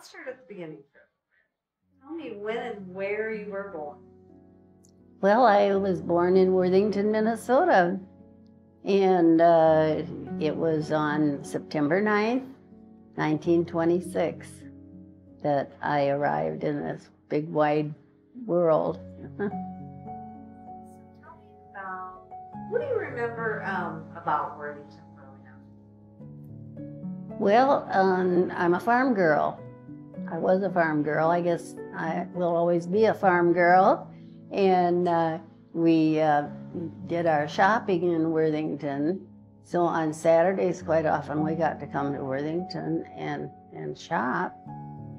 let's start at the beginning. Tell me when and where you were born. Well, I was born in Worthington, Minnesota, and it was on September 9th, 1926, that I arrived in this big, wide world. So tell me about, what do you remember about Worthington growing up? Well, I'm a farm girl. I was a farm girl. I guess I will always be a farm girl. And we did our shopping in Worthington. So on Saturdays, quite often, we got to come to Worthington and shop.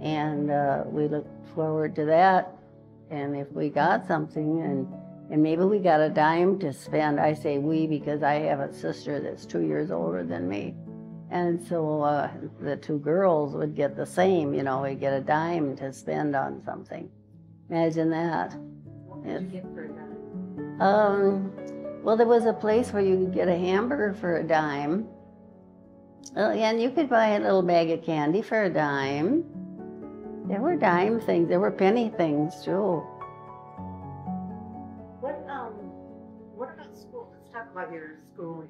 And we looked forward to that. And if we got something, and maybe we got a dime to spend, I say we because I have a sister that's 2 years older than me. And so the two girls would get the same, you know, we'd get a dime to spend on something. Imagine that. What did you get for a dime? Well, there was a place where you could get a hamburger for a dime. And you could buy a little bag of candy for a dime. There were dime things, there were penny things too. What about school? Let's talk about your schooling.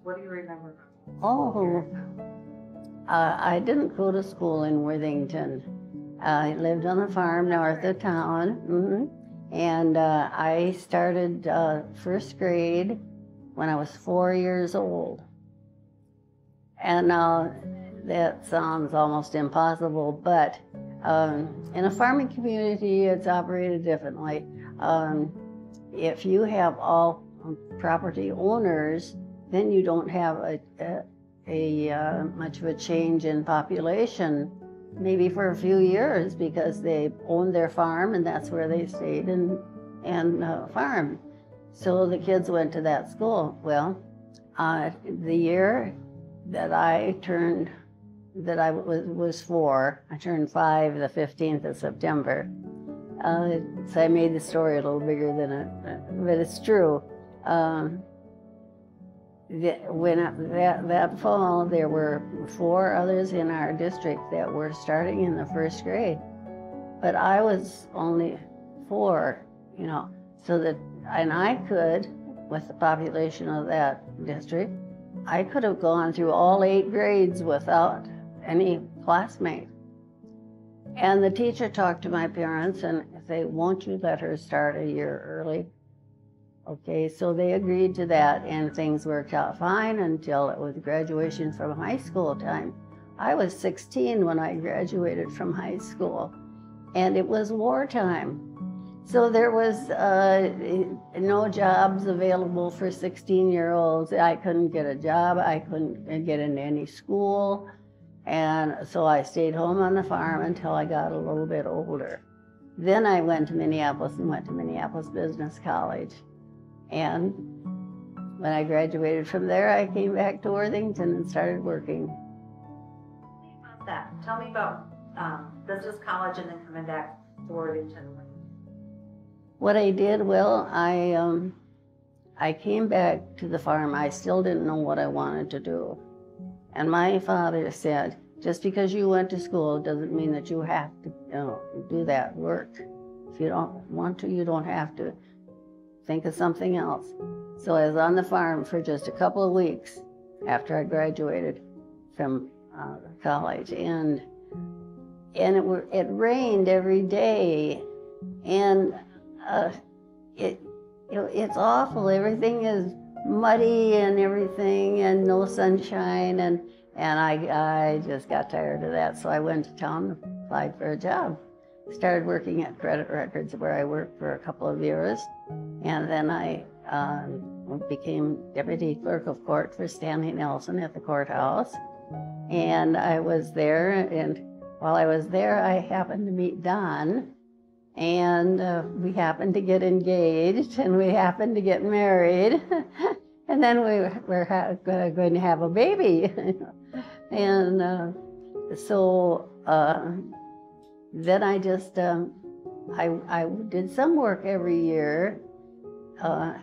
What do you remember about school? Oh, I didn't go to school in Worthington. I lived on the farm north of town, and I started first grade when I was 4 years old. And now that sounds almost impossible, but in a farming community, it's operated differently. If you have all property owners, then you don't have much of a change in population, maybe for a few years, because they owned their farm and that's where they stayed and farmed. So the kids went to that school. Well, the year that I was 4, I turned 5 the 15th of September. So I made the story a little bigger than it, but it's true. That fall, there were 4 others in our district that were starting in the first grade, but I was only 4, you know, and I could, with the population of that district, I could have gone through all 8 grades without any classmate. And the teacher talked to my parents and said, won't you let her start a year early? Okay, so they agreed to that, and things worked out fine until it was graduation from high school time. I was 16 when I graduated from high school, and it was wartime. So there was no jobs available for 16-year-olds. I couldn't get a job. I couldn't get into any school. And so I stayed home on the farm until I got a little bit older. Then I went to Minneapolis and went to Minneapolis Business College. And when I graduated from there, I came back to Worthington and started working. Tell me about that. Tell me about business college and then coming back to Worthington. What I did, well, I came back to the farm. I still didn't know what I wanted to do. And my father said, just because you went to school doesn't mean that you have to do that work. If you don't want to, you don't have to. Think of something else. So I was on the farm for just a couple of weeks after I graduated from college, and it rained every day, and it's awful. Everything is muddy and everything, and no sunshine, and I just got tired of that. So I went to town and applied for a job. Started working at Credit Records, where I worked for a couple of years, and then I became deputy clerk of court for Stanley Nelson at the courthouse. And I was there, and while I was there, I happened to meet Don, and we happened to get engaged, and we happened to get married, and then we were going to have a baby. And so then I just, I did some work every year, but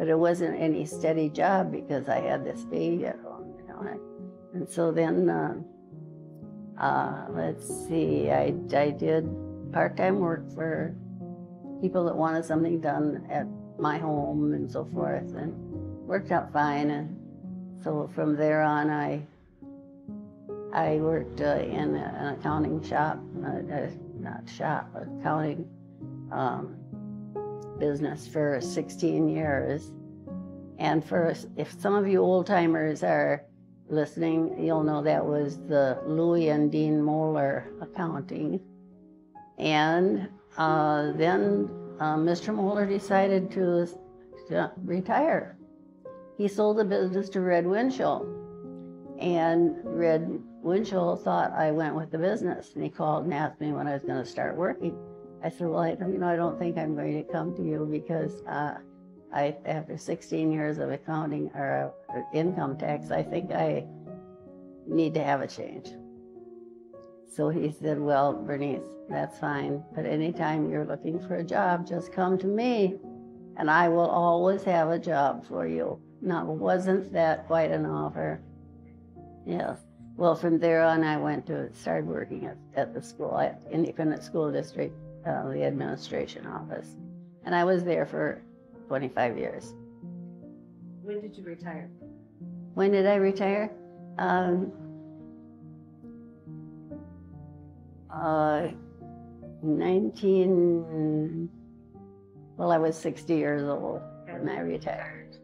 it wasn't any steady job because I had this baby at home, you know. And so then Let's see, I did part-time work for people that wanted something done at my home and so forth, and worked out fine. And so from there on, I worked in an accounting shop, not shop, accounting business for 16 years. And if some of you old-timers are listening, you'll know that was the Louis and Dean Moeller accounting. And then Mr. Moeller decided to retire. He sold the business to Red Winchell, and Red Winchell thought I went with the business, and he called and asked me when I was going to start working. I said, well, I don't think I'm going to come to you because after 16 years of accounting or income tax, I think I need to have a change. So he said, well, Bernice, that's fine, but anytime you're looking for a job, just come to me, and I will always have a job for you. Now, wasn't that quite an offer? Yes. Well, from there on, I started working at the school, at Independent School District, the administration office. And I was there for 25 years. When did you retire? When did I retire? Well, I was 60 years old when I retired.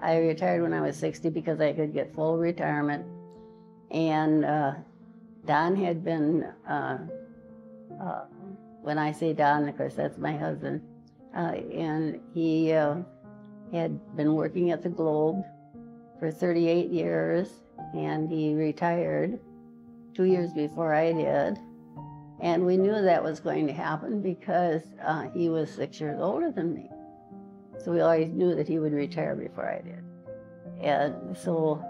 I retired when I was 60 because I could get full retirement. And Don had been, when I say Don, of course, that's my husband, and he had been working at the Globe for 38 years, and he retired 2 years before I did. And we knew that was going to happen because he was 6 years older than me. So we always knew that he would retire before I did. And so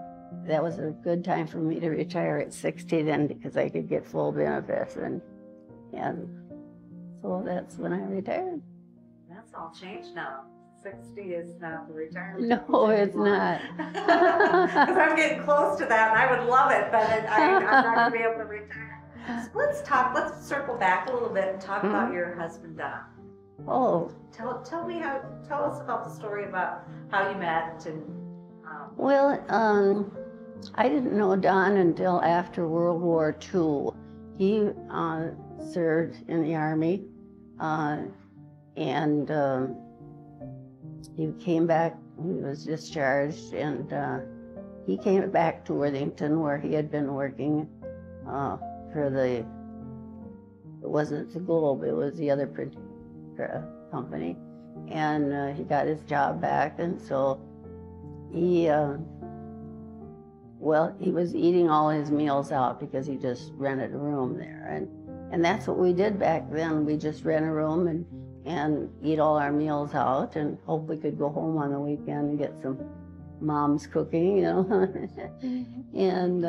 that was a good time for me to retire at 60 then, because I could get full benefits. And so that's when I retired. That's all changed now. 60 is not the retirement. No, it's not. Because I'm getting close to that, and I would love it, but I'm not going to be able to retire. So let's circle back a little bit and talk about your husband, Don. Oh. Tell us about the story about how you met and. Well, I didn't know Don until after World War II. He served in the Army, and he came back. He was discharged, and he came back to Worthington, where he had been working it wasn't the Globe, it was the other printing company, and he got his job back, and so he was eating all his meals out because he just rented a room there, and that's what we did back then. We just rent a room and eat all our meals out and hope we could go home on the weekend and get some mom's cooking, and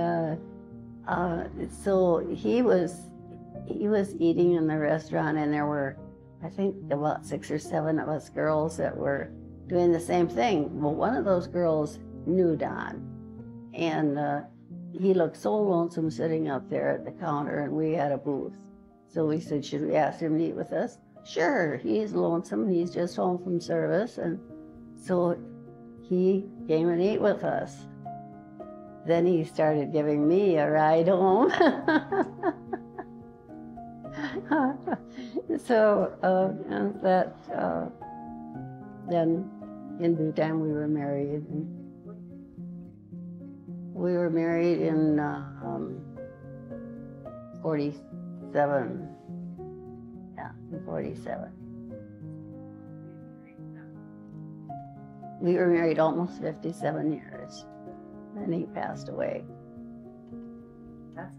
so he was eating in the restaurant, and there were, I think, about 6 or 7 of us girls that were doing the same thing. Well, one of those girls knew Don, and he looked so lonesome sitting up there at the counter, and we had a booth. So we said, should we ask him to eat with us? Sure, he's lonesome, he's just home from service, and so he came and ate with us. Then he started giving me a ride home. So, and that, then in due time we were married. We were married in 47. Yeah, in 47. We were married almost 57 years. Then he passed away. That's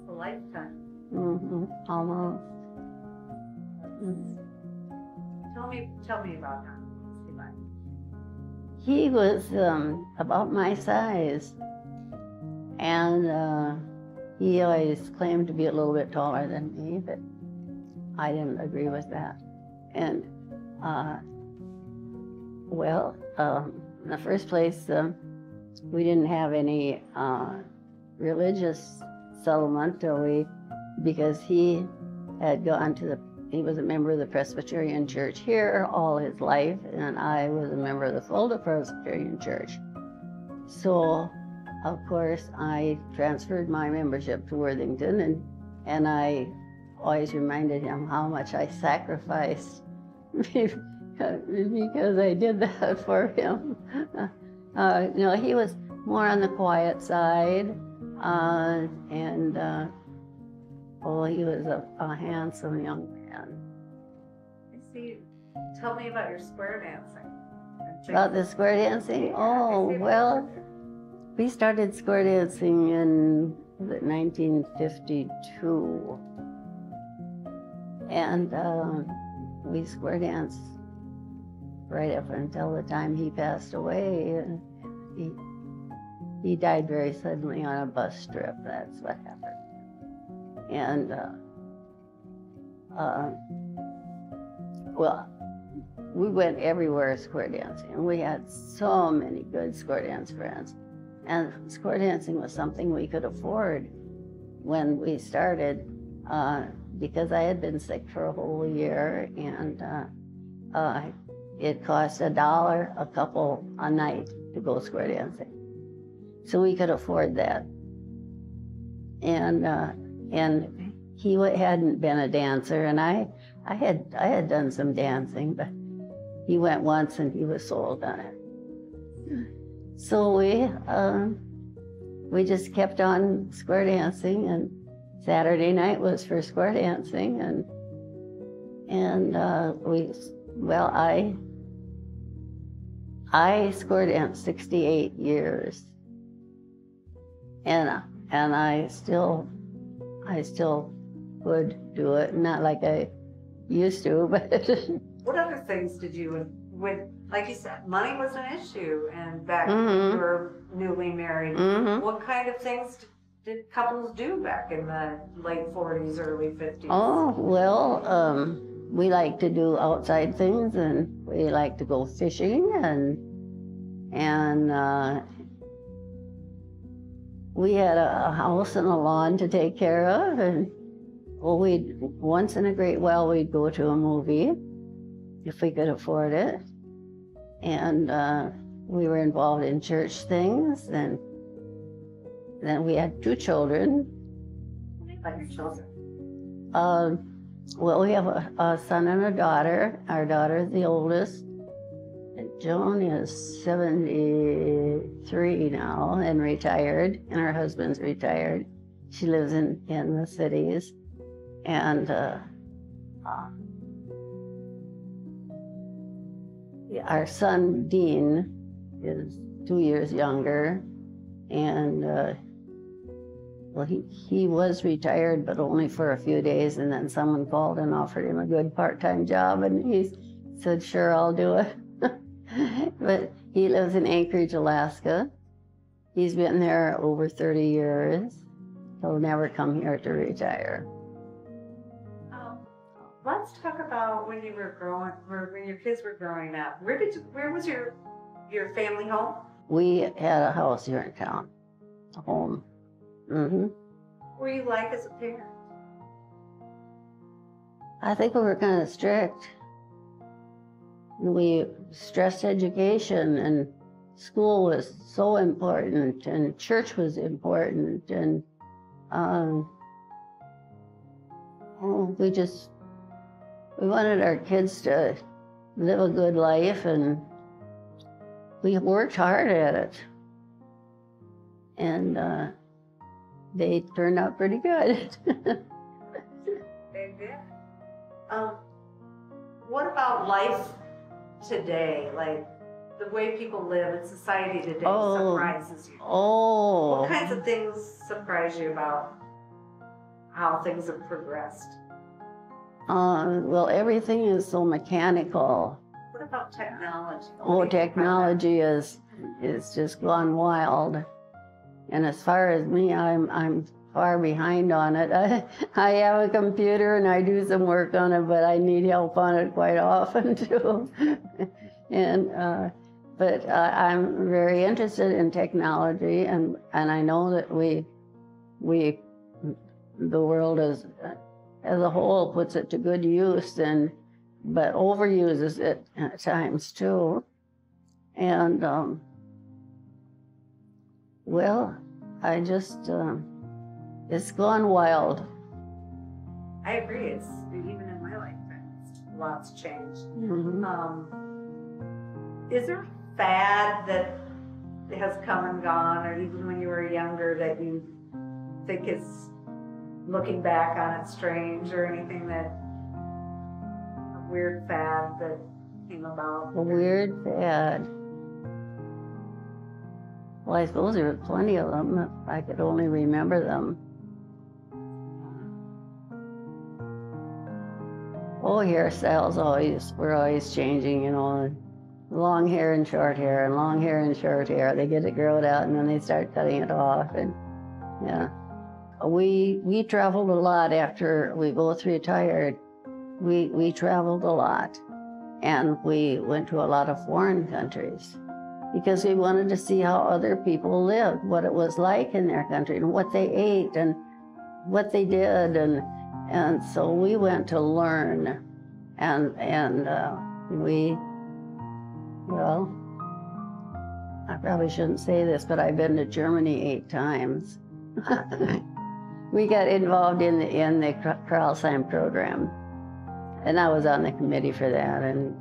a lifetime. Almost. Tell me about him. He was about my size, and he always claimed to be a little bit taller than me, but I didn't agree with that. And in the first place, we didn't have any religious settlement because he had gone to he was a member of the Presbyterian Church here all his life, and I was a member of the Fulda Presbyterian Church. So, of course, I transferred my membership to Worthington, and I always reminded him how much I sacrificed because I did that for him. He was more on the quiet side, he was a handsome young man. I see. Tell me about your square dancing. About the square dancing? Yeah, Oh, well, we started square dancing in 1952. And we square danced right up until the time he passed away. He died very suddenly on a bus trip. That's what happened. And well, we went everywhere square dancing. We had so many good square dance friends. And square dancing was something we could afford when we started, because I had been sick for a whole year, and it cost $1 a couple a night to go square dancing. So we could afford that. And he hadn't been a dancer, and I had done some dancing, but he went once and he was sold on it. So we just kept on square dancing, and Saturday night was for square dancing, and I square danced 68 years, and I still would do it, not like I used to, but. What other things did you, like you said, money was an issue, and back when Mm-hmm. you were newly married, Mm-hmm. what kind of things did couples do back in the late 40s, early 50s? Oh, well, we like to do outside things, and we like to go fishing, and we had a house and a lawn to take care of, and once in a great while we'd go to a movie if we could afford it, and we were involved in church things, and then we had 2 children. What do you like your children? Well, we have a son and a daughter. Our daughter is the oldest. And Joan is 73 now and retired, and her husband's retired. She lives in the cities. And our son, Dean, is 2 years younger. And well, he was retired, but only for a few days, and then someone called and offered him a good part-time job, and he said, sure, I'll do it. But he lives in Anchorage, Alaska. He's been there over 30 years. He'll never come here to retire. Let's talk about when you were when your kids were growing up. Where was your family home? We had a house here in town, a home. Mm-hmm. What were you like as a parent? I think we were kind of strict. We stressed education, and school was so important, and church was important, and we wanted our kids to live a good life, and we worked hard at it. And they turned out pretty good. They did. What about life today? Like the way people live in society today surprises you. Oh. What kinds of things surprise you about how things have progressed? Well, everything is so mechanical. What about technology? Technology is just gone wild. And as far as me, I'm far behind on it. I have a computer and I do some work on it, but I need help on it quite often too. And but I'm very interested in technology, and I know that we the world as a whole puts it to good use, but overuses it at times too. And well, I just it's gone wild. I agree. It's even in my lifetime, lots changed. Is there a fad that has come and gone, or even when you were younger, that you think is, looking back on it, strange, or anything that, a weird fad that came about? A weird fad. Well, I suppose there were plenty of them, if I could only remember them. Oh, hairstyles were always changing, you know. Long hair and short hair, and long hair and short hair. They get it growed out, and then they start cutting it off, and yeah. We traveled a lot after we both retired. We traveled a lot, and we went to a lot of foreign countries because we wanted to see how other people lived, what it was like in their country, and what they ate, and what they did, and so we went to learn, and well, I probably shouldn't say this, but I've been to Germany 8 times. We got involved in the Kralsheim program, and I was on the committee for that. And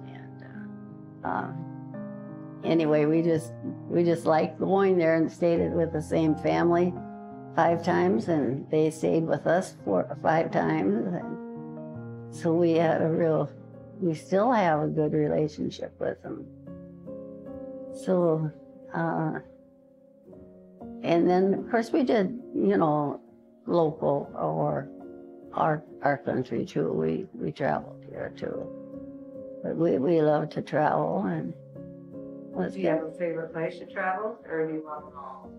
anyway, we just liked going there and stayed with the same family 5 times, and they stayed with us 4 or 5 times. And so we still have a good relationship with them. So, and then of course we did, you know, local or our country too. We traveled here too, but we love to travel. And do you have a favorite place to travel, or do you love them all?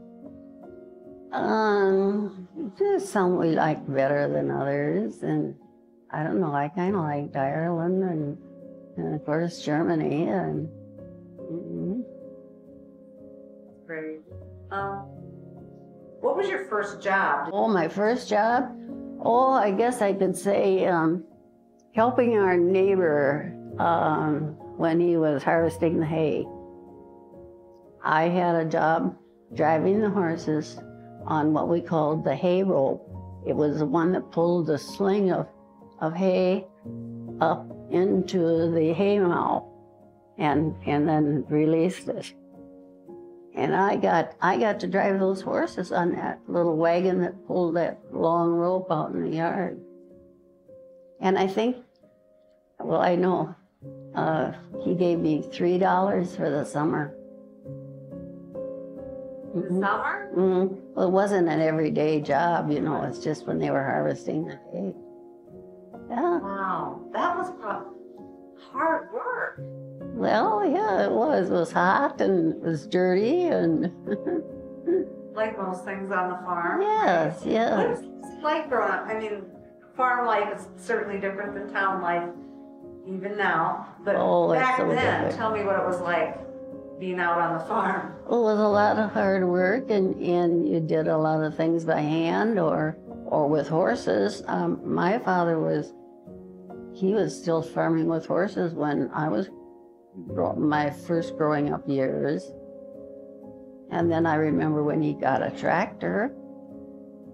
There's some we like better than others, and I don't know. I kind of liked Ireland and of course Germany and. Great. What was your first job? Oh, my first job? Oh, I guess I could say helping our neighbor when he was harvesting the hay. I had a job driving the horses on what we called the hay rope. It was the one that pulled the sling of hay up into the hay mow and then released it. And I got to drive those horses on that little wagon that pulled that long rope out in the yard. And I think, well, I know, he gave me $3 for the summer. The summer? Well, it wasn't an everyday job, you know, it's just when they were harvesting the hay. Yeah. Wow, that was hard work. Well, yeah, it was. It was hot and it was dirty and... Like most things on the farm. Yes, right? yes. What was it like growing up? I mean, farm life is certainly different than town life, even now. But back so then, different. Tell me what it was like being out on the farm. It was a lot of hard work, and you did a lot of things by hand or with horses. My father was still farming with horses when I was my first growing up years. And then I remember when he got a tractor,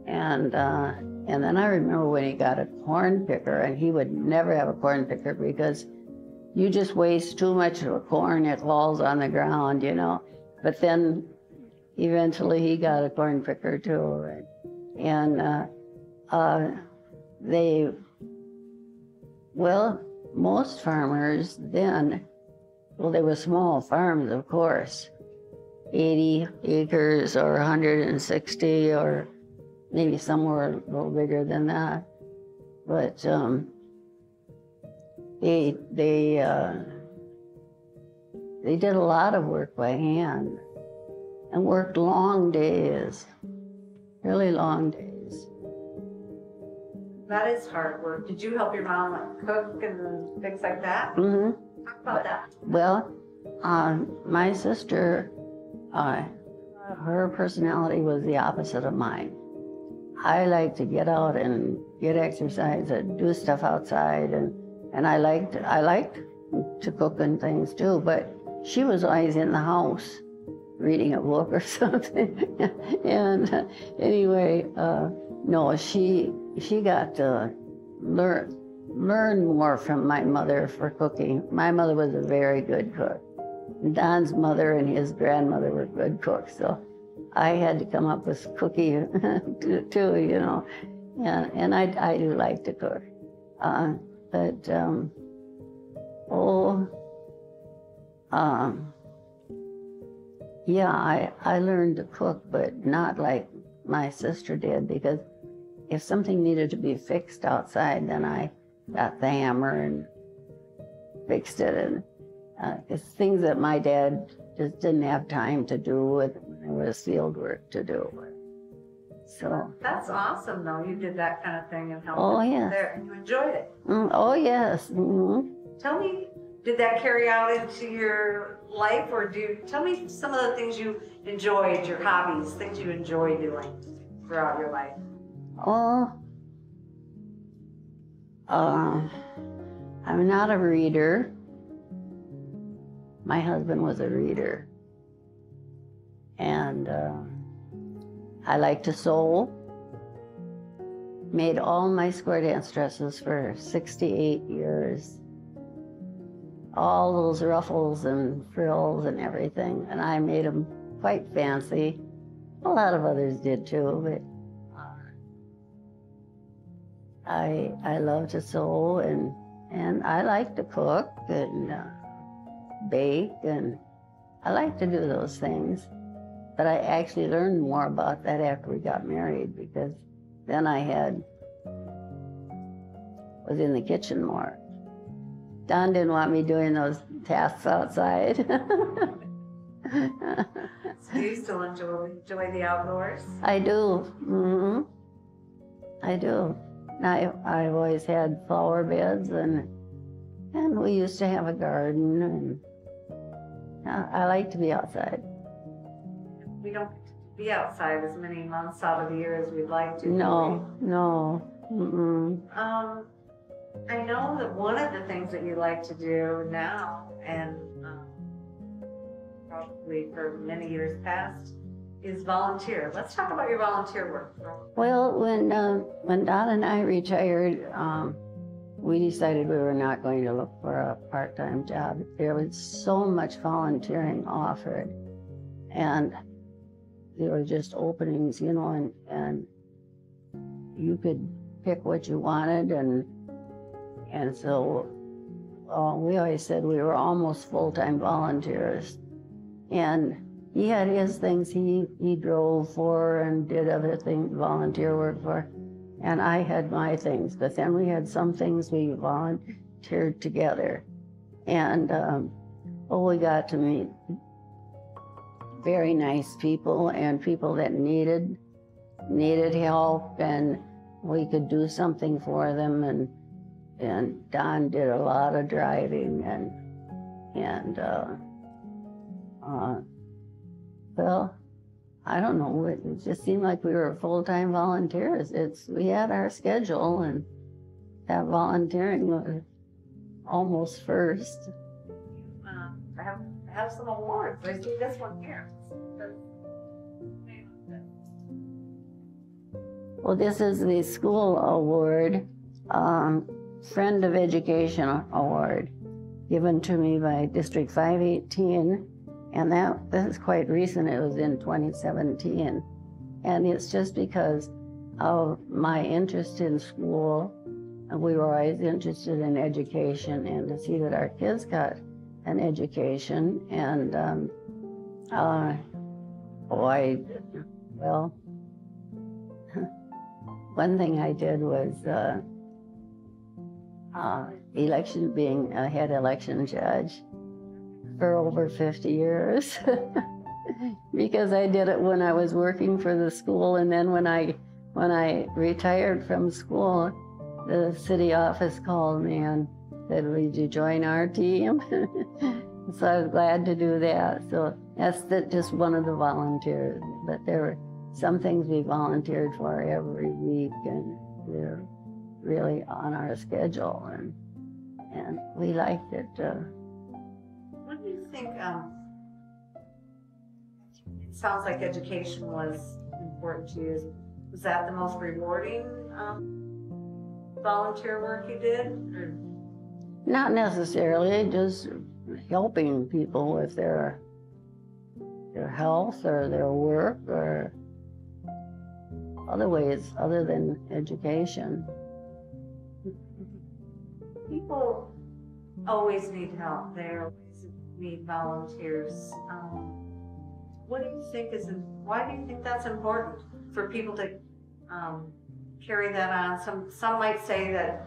and then I remember when he got a corn picker, and he would never have a corn picker because you just waste too much of a corn, it falls on the ground, you know. But then eventually he got a corn picker too, and most farmers then, well, they were small farms, of course, 80 acres or 160 or maybe somewhere a little bigger than that. But they did a lot of work by hand and worked long days, really long days. That is hard work. Did you help your mom cook and things like that? Mm-hmm. Talk about that. Well, my sister, her personality was the opposite of mine. I like to get out and get exercise and do stuff outside, and I liked to cook and things too, but she was always in the house reading a book or something. And anyway, no, she got to learn more from my mother for cooking. My mother was a very good cook. Don's mother and his grandmother were good cooks, so I had to come up with cookie too, you know. And I do like to cook. Yeah, I learned to cook, but not like my sister did, because if something needed to be fixed outside, then I got the hammer and fixed it. And it's things that my dad just didn't have time to do when there was field work to do. So that's awesome, though. You did that kind of thing and helped there, and you enjoyed it. Oh, yes. Mm-hmm. Tell me, did that carry out into your life, or tell me some of the things you enjoyed, your hobbies, things you enjoy doing throughout your life? I'm not a reader. My husband was a reader. And I like to sew. Made all my square dance dresses for 68 years. All those ruffles and frills and everything. And I made them quite fancy. A lot of others did too, but I love to sew, and I like to cook and bake, and I like to do those things. But I actually learned more about that after we got married, because then was in the kitchen more. Don didn't want me doing those tasks outside. So you still enjoy the outdoors? I do. Mm-hmm. I do. I've always had flower beds, and we used to have a garden, and I like to be outside. We don't be outside as many months out of the year as we'd like to. No. Mm-mm. I know that one of the things that you like to do now, and probably for many years past, is volunteer. Let's talk about your volunteer work. Well, when Don and I retired, we decided we were not going to look for a part-time job. There was so much volunteering offered, and there were just openings, you know, and you could pick what you wanted, and so we always said we were almost full-time volunteers. And he had his things he drove for and did other things, volunteer work for, and I had my things. But then we had some things we volunteered together, and we got to meet very nice people and people that needed help, and we could do something for them. And Don did a lot of driving, and well, I don't know, it just seemed like we were full-time volunteers. We had our schedule, and that volunteering was almost first. I have some awards. I see this one here. Well, this is the school award, Friend of Education Award, given to me by District 518. And this is quite recent. It was in 2017. And it's just because of my interest in school. And we were always interested in education, and to see that our kids got an education. And one thing I did was being a head election judge for over 50 years. Because I did it when I was working for the school, and then when I retired from school, the city office called me and said, "Would you join our team?" So I was glad to do that. So that's just one of the volunteers, but there were some things we volunteered for every week, and they're really on our schedule, and we liked it. What do you think? It sounds like education was important to you. Was that the most rewarding volunteer work you did? Or? Not necessarily, just helping people with their health or their work or other ways other than education. People always need help. They always need volunteers. What do you think why do you think that's important for people to carry that on? Some might say that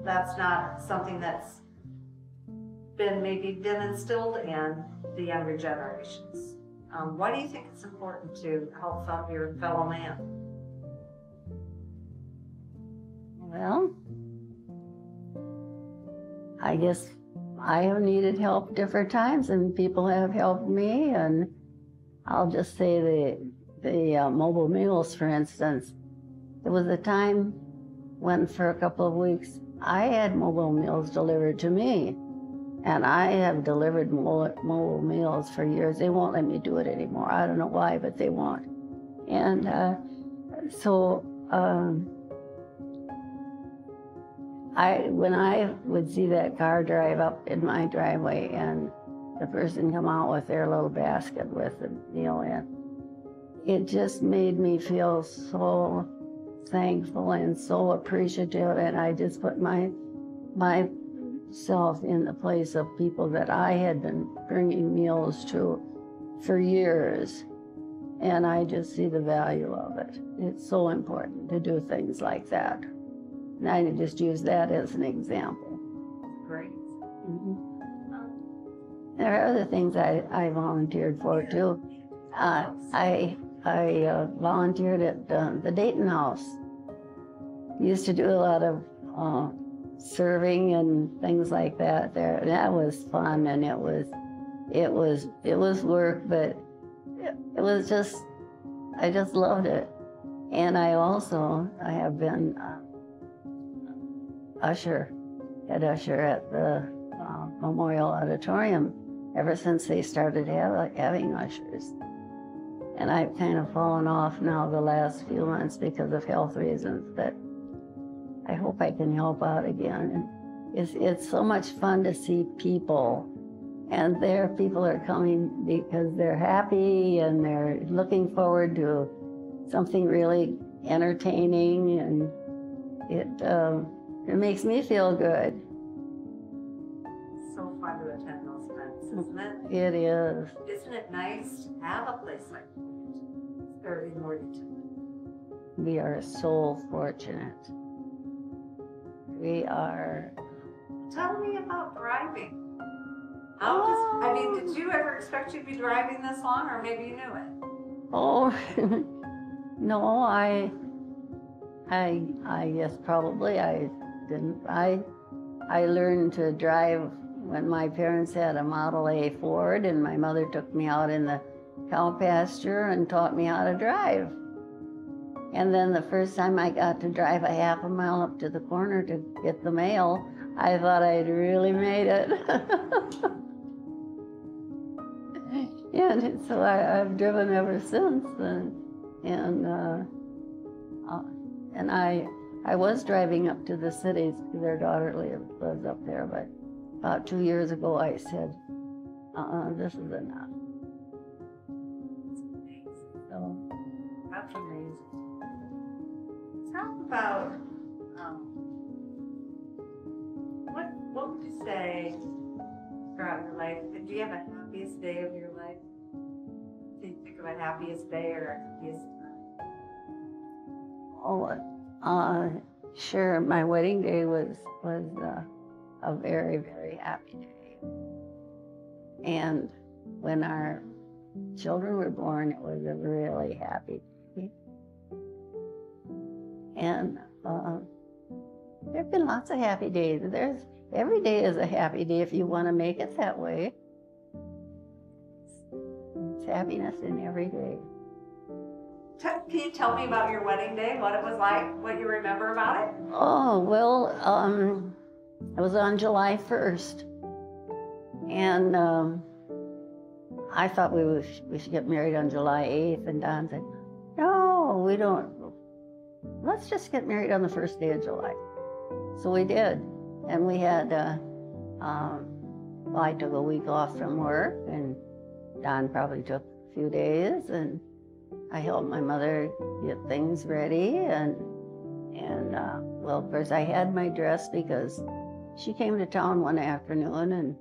that's not something that's been instilled in the younger generations. Why do you think it's important to help your fellow man? Well, I guess I have needed help different times, and people have helped me. And I'll just say the mobile meals, for instance. There was a time when, for a couple of weeks, I had mobile meals delivered to me, and I have delivered mobile meals for years. They won't let me do it anymore. I don't know why, but they won't. And when I would see that car drive up in my driveway and the person come out with their little basket with the meal in, it just made me feel so thankful and so appreciative, and I just put myself in the place of people that I had been bringing meals to for years, and I just see the value of it. It's so important to do things like that. And I just use that as an example. Great. Mm-hmm. There are other things I volunteered for too. I volunteered at the Dayton House. Used to do a lot of serving and things like that there. That was fun, and it was work, but it was just, I just loved it. And I have been head usher at the Memorial Auditorium ever since they started having ushers. And I've kind of fallen off now the last few months because of health reasons, but I hope I can help out again. And it's so much fun to see people, and people are coming because they're happy and they're looking forward to something really entertaining, and it makes me feel good. It's so fun to attend those events, isn't it? It is. Isn't it nice to have a place like Worthington? We are so fortunate. We are. Tell me about driving. Did you ever expect you'd be driving this long, or maybe you knew it? Oh, no, I guess probably I didn't. I learned to drive when my parents had a Model A Ford, and my mother took me out in the cow pasture and taught me how to drive. And then the first time I got to drive a half a mile up to the corner to get the mail, I thought I'd really made it. And so I've driven ever since. And I was driving up to the cities because their daughter lives up there, but about 2 years ago I said, this is enough. So, that's amazing. Talk about what would you say throughout your life? Do you have a happiest day of your life? Do you think of a happiest day or a happiest time? Sure. My wedding day was a very, very happy day. And when our children were born, it was a really happy day. And there have been lots of happy days. Every day is a happy day if you want to make it that way. It's happiness in every day. Can you tell me about your wedding day, what it was like, what you remember about it? Oh, well, it was on July 1st. And I thought we should get married on July 8th. And Don said, no, we don't. Let's just get married on the first day of July. So we did. And we had, well, I took a week off from work, and Don probably took a few days, and I helped my mother get things ready. And well, of course, I had my dress because she came to town one afternoon,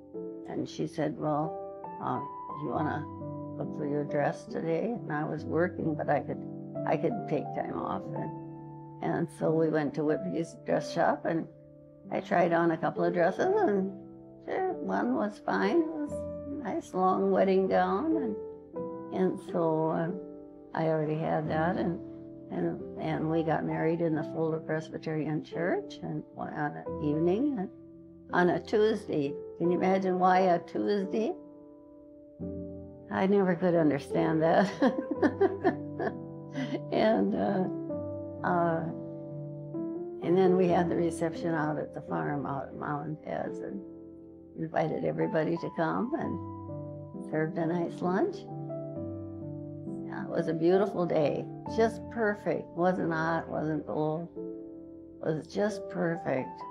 and she said, well, you want to look for your dress today? And I was working, but I could take time off. And so we went to Whitby's dress shop, and I tried on a couple of dresses, and sure, one was fine. It was a nice long wedding gown, and so I already had that, and we got married in the Fuller Presbyterian Church, and on an evening, on a Tuesday. Can you imagine why a Tuesday? I never could understand that. And then we had the reception out at the farm out at Mountain Pass, and invited everybody to come and served a nice lunch. Yeah, it was a beautiful day, just perfect. Wasn't hot, wasn't cold. It was just perfect.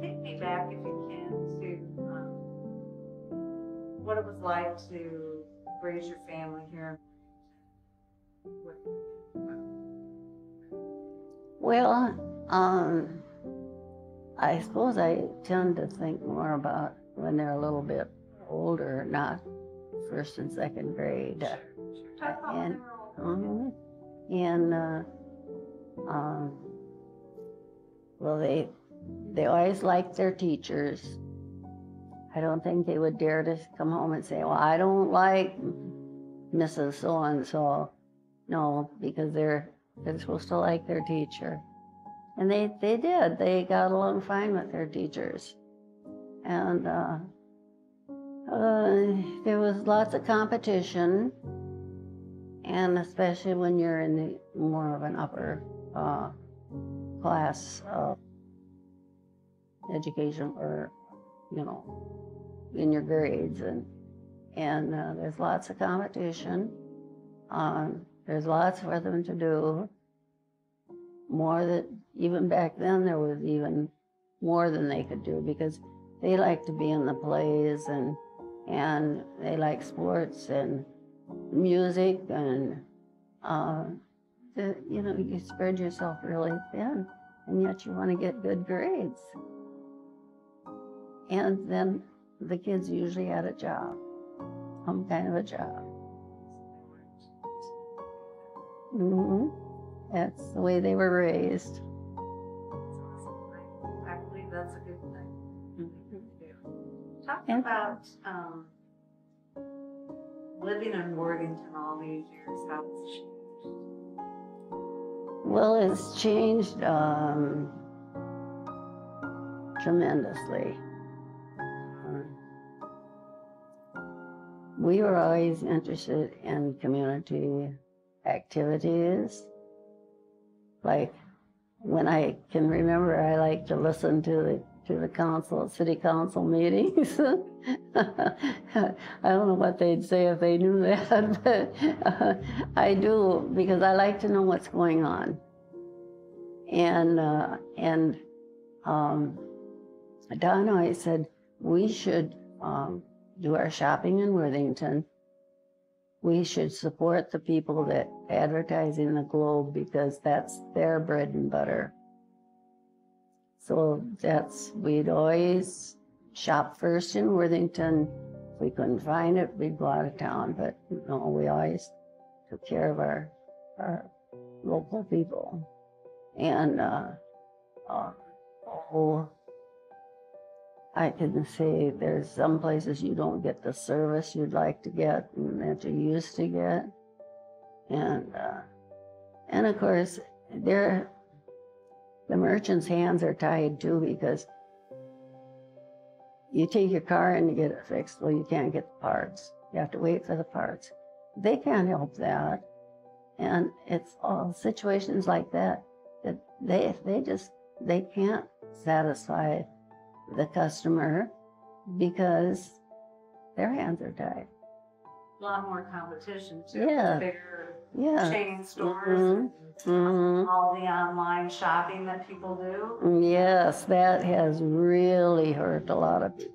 Take me back, if you can, to what it was like to raise your family here. Well, I suppose I tend to think more about when they're a little bit older, not first and second grade. Talk about when they were older. Well, they always liked their teachers. I don't think they would dare to come home and say, well, I don't like Mrs. So-and-so. No, because they're supposed to like their teacher. And they did. They got along fine with their teachers. And there was lots of competition, and especially when you're in the more of an upper class education, or in your grades, and there's lots of competition. There's lots for them to do. More that even back then there was even more than they could do, because they like to be in the plays, and they like sports and music, and you spread yourself really thin, and yet you want to get good grades. And then the kids usually had a job, some kind of a job. That's the way they were raised. I believe that's a good thing. Talk about living in Worthington all these years. How it's changed. Well, it's changed tremendously. We were always interested in community activities. Like, when I can remember, I like to listen to the city council meetings. I don't know what they'd say if they knew that, but I do, because I like to know what's going on. And Don always said we should do our shopping in Worthington. We should support the people that advertise in the Globe, because that's their bread and butter. So we'd always shop first in Worthington. If we couldn't find it, we'd go out of town. But we always took care of our local people. And I can say there's some places you don't get the service you'd like to get and that you used to get. And of course, the merchants' hands are tied too, because you take your car in to get it fixed, well, you can't get the parts. You have to wait for the parts. They can't help that. And it's all situations like that that they can't satisfy the customer because their hands are tied. A lot more competition too. Yeah. Bigger Yeah. chain stores. All the online shopping that people do. Yes, that has really hurt a lot of people.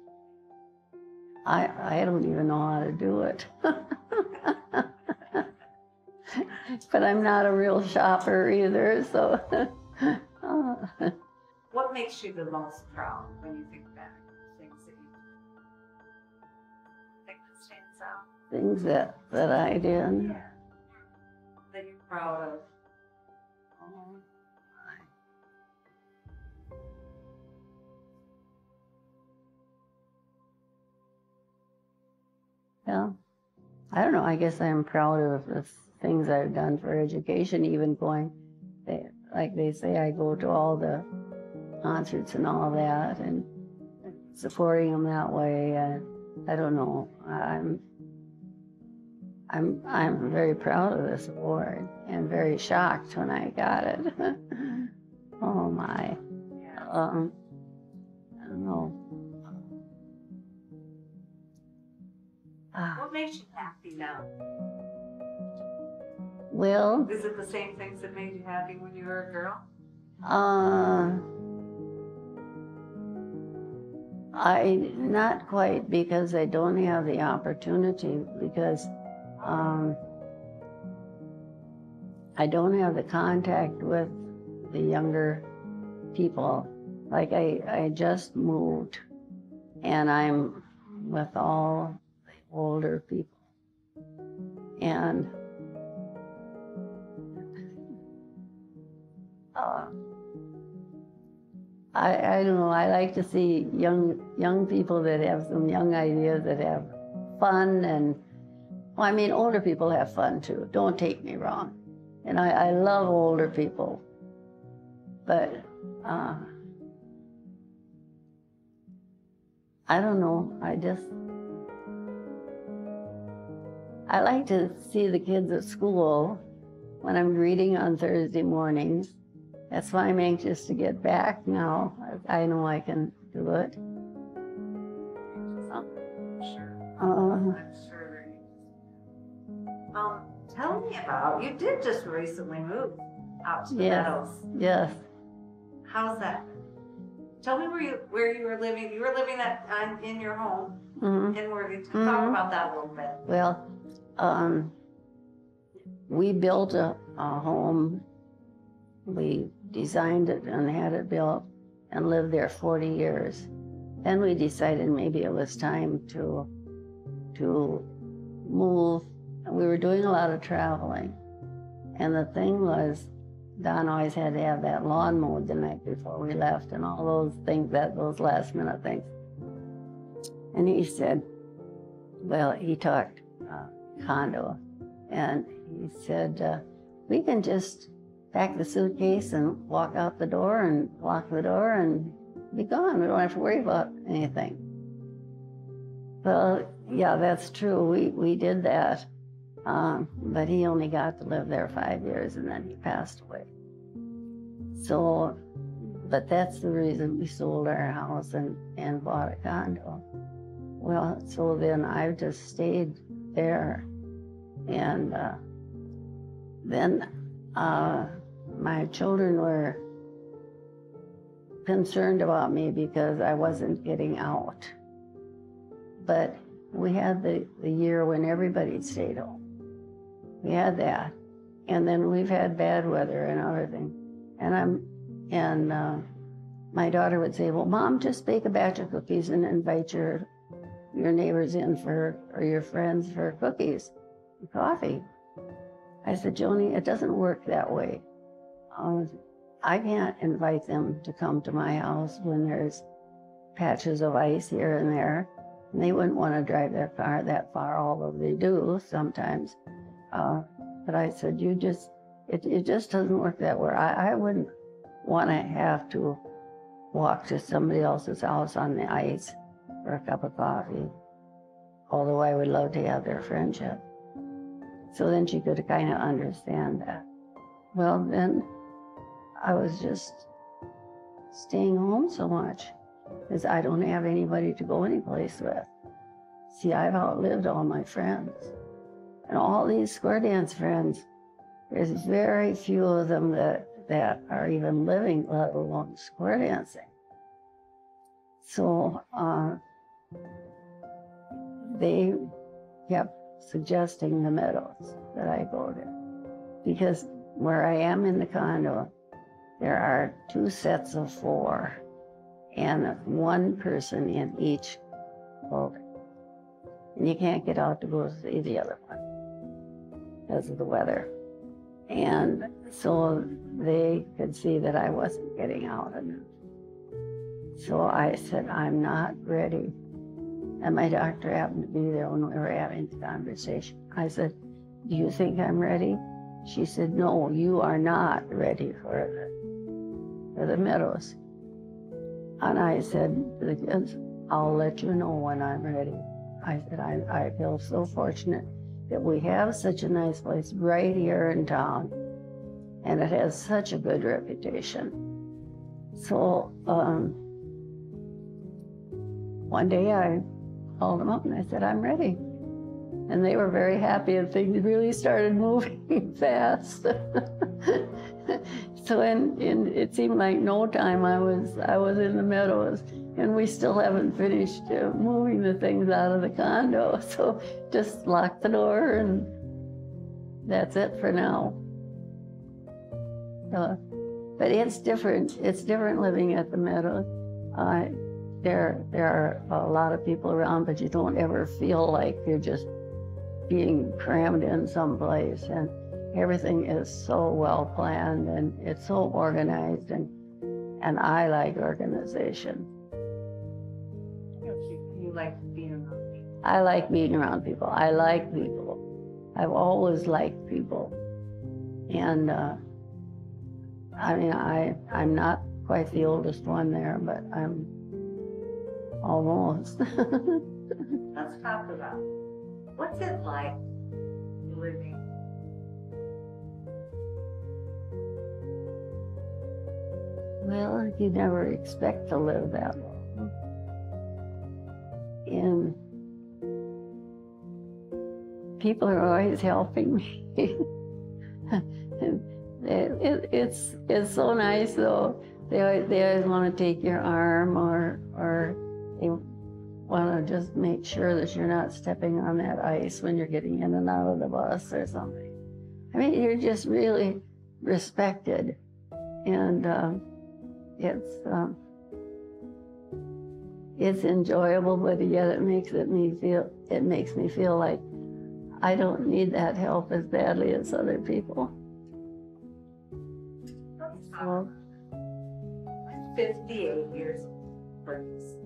I don't even know how to do it. But I'm not a real shopper either, so. What makes you the most proud when you think back? Things that you think that stands out? Things that I did. Yeah. That you're proud of. Yeah. I don't know. I guess I'm proud of the things I've done for education, even going, like they say, I go to all the concerts and all that and supporting them that way. I don't know. I'm very proud of this award and very shocked when I got it. Oh my. I don't know. What makes you happy now? Well, Is it the same things that made you happy when you were a girl? Not quite, because I don't have the opportunity, because I don't have the contact with the younger people. Like I just moved and I'm with all the older people. And I don't know, I like to see young people that have some young ideas, that have fun, and well, I mean, older people have fun too, don't take me wrong. And I love older people, but I don't know, I like to see the kids at school when I'm greeting on Thursday mornings. That's why I'm anxious to get back now. I know I can do it. Sure. I'm sure. Tell me about, you did just recently move out to the Meadows. Yes. How's that? Tell me where you were living. You were living in your home in Worthington. Talk about that a little bit. Well, we built a home. We designed it and had it built and lived there 40 years. Then we decided maybe it was time to move. And we were doing a lot of traveling. And the thing was, Don always had to have that lawn mowed the night before we left and all those things, those last minute things. And he said, well, he talked condo, and he said, we can just pack the suitcase and walk out the door and lock the door and be gone. We don't have to worry about anything. Well, yeah, that's true. We did that. But he only got to live there 5 years and then he passed away. So, but that's the reason we sold our house and bought a condo. Well, so then I just stayed there. And then my children were concerned about me because I wasn't getting out. But we had the year when everybody stayed home. We had that. And then we've had bad weather and everything. And my daughter would say, well, Mom, just bake a batch of cookies and invite your neighbors in or your friends for cookies and coffee. I said, Joni, it doesn't work that way. I can't invite them to come to my house when there's patches of ice here and there. And they wouldn't want to drive their car that far, although they do sometimes. But I said, it just doesn't work that way. I wouldn't want to have to walk to somebody else's house on the ice for a cup of coffee although I would love to have their friendship. So then she could kind of understand that. Well, then I was just staying home so much because I don't have anybody to go anyplace with. See, I've outlived all my friends. And all these square dance friends, there's very few of them that are even living, let alone square dancing. So they kept suggesting the Meadows that I go to. Because where I am in the condo, there are 2 sets of 4 and 1 person in each building. And you can't get out to go see the other one because of the weather. And so they could see that I wasn't getting out enough. So I said, I'm not ready. And my doctor happened to be there when we were having the conversation. I said, do you think I'm ready? She said, no, you are not ready for the Meadows. And I said to the kids, I'll let you know when I'm ready. I said, I feel so fortunate that we have such a nice place right here in town, and it has such a good reputation. So one day I called them up and I said, I'm ready. And they were very happy, and things really started moving fast. So it seemed like no time I was in the Meadows, and we still haven't finished moving the things out of the condo. So just lock the door, and that's it for now. But it's different. It's different living at the Meadows. There are a lot of people around, but you don't ever feel like you're just being crammed in someplace, and everything is so well planned and it's so organized, and I like organization. You like being around people? I like being around people. I like people. I've always liked people. And I mean, I'm not quite the oldest one there, but I'm almost. Let's talk about what's it like living. Well, you never expect to live that long. And people are always helping me. It's so nice though. They always want to take your arm, or they want to just make sure that you're not stepping on that ice when you're getting in and out of the bus or something. I mean, you're just really respected, and it's enjoyable, but yet it makes me feel like I don't need that help as badly as other people. I'm 58 years old, Bernice,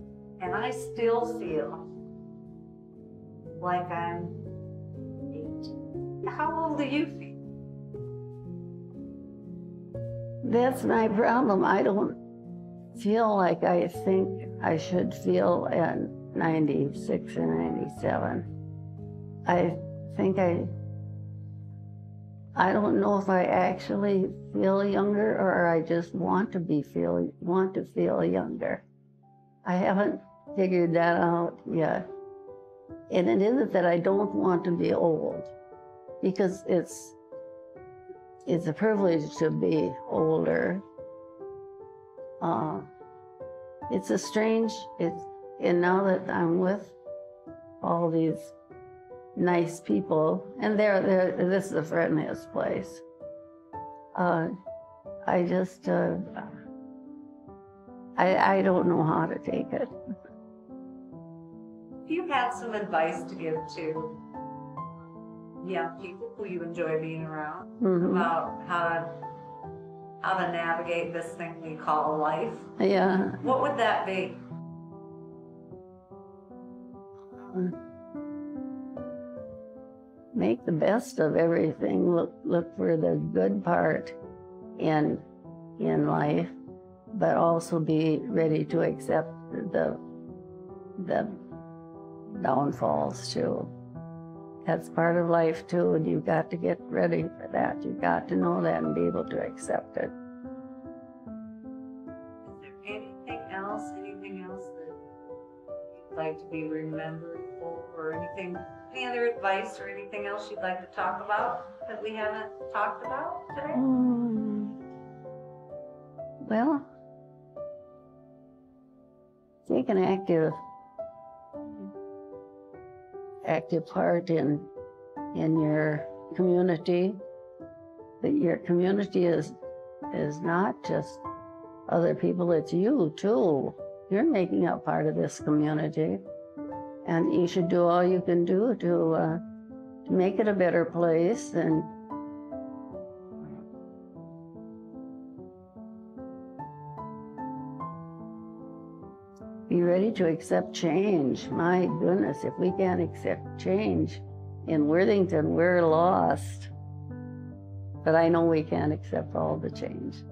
and I still feel like I'm 8. How old do you feel? That's my problem. I don't feel like I think I should feel at 96 or 97. I think I don't know if I actually feel younger, or I just want to feel younger. I haven't figured that out yet. And it isn't that I don't want to be old, because it's a privilege to be older. And now that I'm with all these nice people, and this is the friendliest place, I just, I don't know how to take it. If you had some advice to give to young people who you enjoy being around, about how to navigate this thing we call life, Yeah. what would that be? Make the best of everything. Look for the good part in life, but also be ready to accept the downfalls too. That's part of life too, and you've got to get ready for that. You've got to know that and be able to accept it. Is there anything else that you'd like to be remembered for, or anything, any other advice or anything else you'd like to talk about that we haven't talked about today? Well, take an active part in your community. That your community is not just other people, it's you too. You're making up part of this community, and you should do all you can do to make it a better place. And be ready to accept change. My goodness, if we can't accept change in Worthington, we're lost. But I know we can't accept all the change.